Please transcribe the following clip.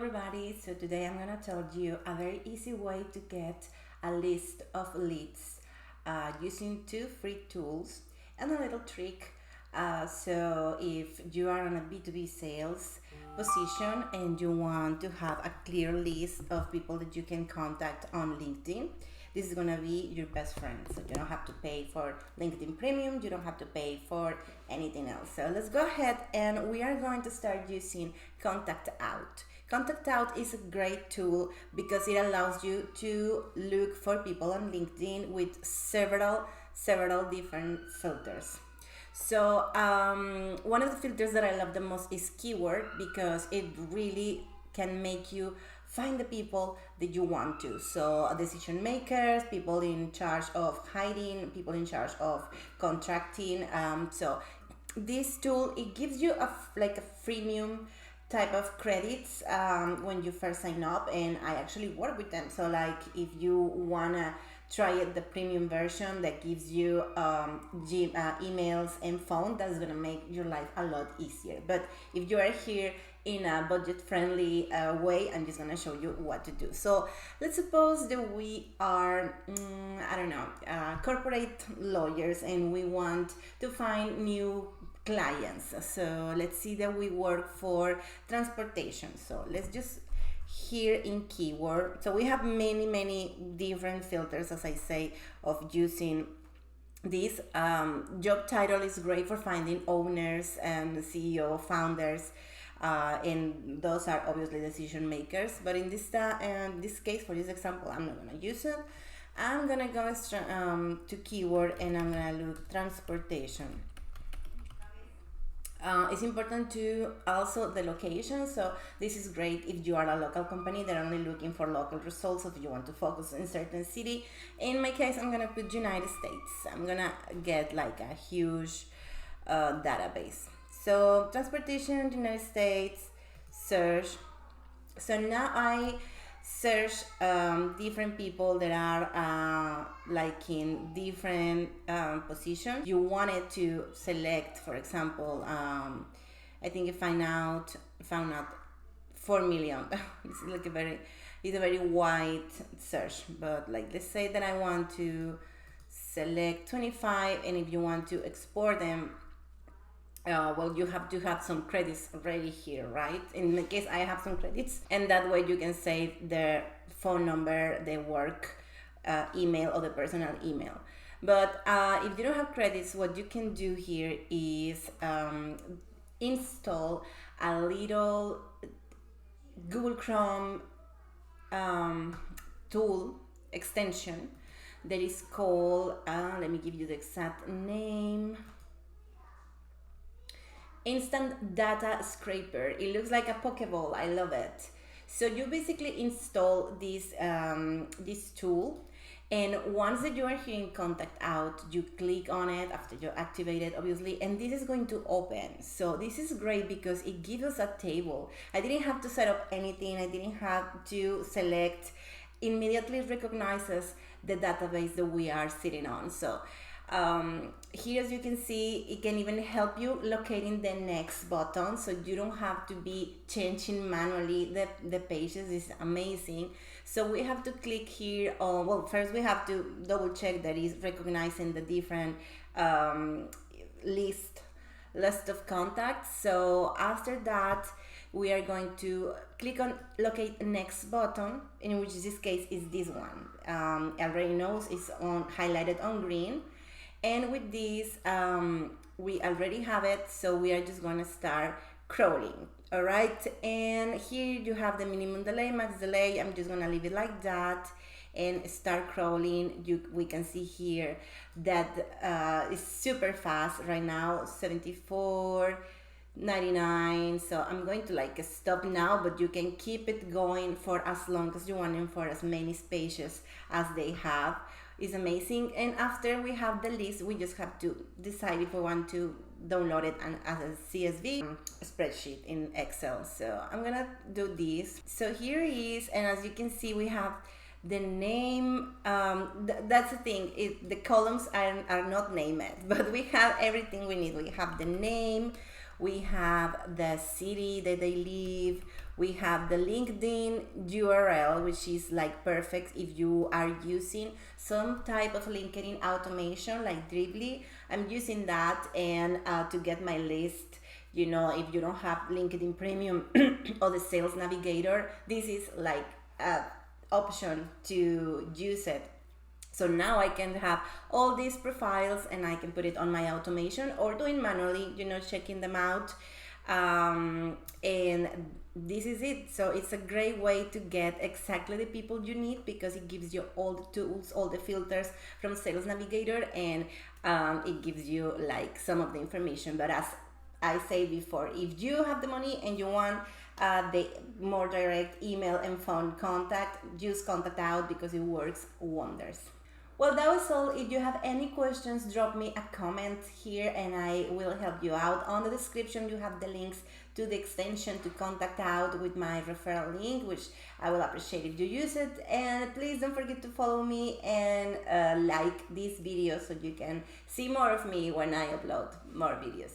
everybody, so today I'm gonna tell you a very easy way to get a list of leads using two free tools and a little trick. So if you are on a B2B sales position and you want to have a clear list of people that you can contact on LinkedIn, this is gonna be your best friend. So you don't have to pay for LinkedIn Premium, you don't have to pay for anything else. So let's go ahead and we are going to start using Contact Out. Contact Out is a great tool because it allows you to look for people on LinkedIn with several different filters. So one of the filters that I love the most is keyword because it really can make you find the people that you want to. So decision makers, people in charge of hiring, people in charge of contracting. So this tool, it gives you like a freemium type of credits when you first sign up, and I actually work with them. So like if you wanna try it, the premium version that gives you emails and phone, that's gonna make your life a lot easier. But if you are here in a budget friendly way, I'm just gonna show you what to do. So let's suppose that we are corporate lawyers and we want to find new clients. So let's see that we work for transportation. So let's just here in keyword. So we have many different filters, as I say, of using this. Job title is great for finding owners and CEO, founders, and those are obviously decision makers. But in this case, for this example, I'm not gonna use it. I'm gonna go to keyword and I'm gonna look transportation. It's important to also the location. So this is great if you are a local company that are only looking for local results, if you want to focus in certain city. In my case, I'm gonna put United States. I'm gonna get like a huge database. So transportation, United States, search. So now I search different people that are like in different positions. You wanted to select, for example, I think I found out 4 million. It's like a very wide search, but like let's say that I want to select 25, and if you want to export them, well, you have to have some credits already here, right? In my case, I have some credits, and that way you can save their phone number, their work email, or the personal email. But if you don't have credits, what you can do here is install a little Google Chrome tool extension that is called, let me give you the exact name, Instant Data Scraper. It looks like a Pokeball. I love it. So you basically install this tool, and once that you are here in Contact Out, you click on it after you activate it, obviously, and this is going to open. So this is great because it gives us a table. I didn't have to set up anything. I didn't have to select. Immediately recognizes the database that we are sitting on. So here, as you can see, it can even help you locating the next button, so you don't have to be changing manually the pages. Is amazing. So we have to click here on, well, first we have to double check that it's recognizing the different list of contacts. So after that, we are going to click on locate next button, in which this case is this one. Already knows it's on highlighted on green. And with this, we already have it, so we are just gonna start crawling. All right, and here you have the minimum delay, max delay. I'm just gonna leave it like that and start crawling. We can see here that it's super fast right now, 74.99. So I'm going to like stop now, but you can keep it going for as long as you want and for as many spaces as they have. Is amazing. And after we have the list, we just have to decide if we want to download it as a CSV spreadsheet in Excel. So I'm gonna do this. So here is, and as you can see, we have the name. That's the thing, the columns are not named, but we have everything we need. We have the name, we have the city that they live, We have the LinkedIn URL, which is like perfect if you are using some type of LinkedIn automation like Dribbly. I'm using that, and to get my list, if you don't have LinkedIn Premium or the Sales Navigator, this is like a option to use it. So now I can have all these profiles and I can put it on my automation or doing manually, checking them out. And this is it. So it's a great way to get exactly the people you need, because it gives you all the tools, all the filters from Sales Navigator, and it gives you like some of the information. But as I said before, if you have the money and you want the more direct email and phone contact, use Contact Out because it works wonders. Well, that was all. If you have any questions, drop me a comment here and I will help you out. On the description, you have the links to the extension to Contact Out with my referral link, which I will appreciate if you use it. And please don't forget to follow me and like this video so you can see more of me when I upload more videos.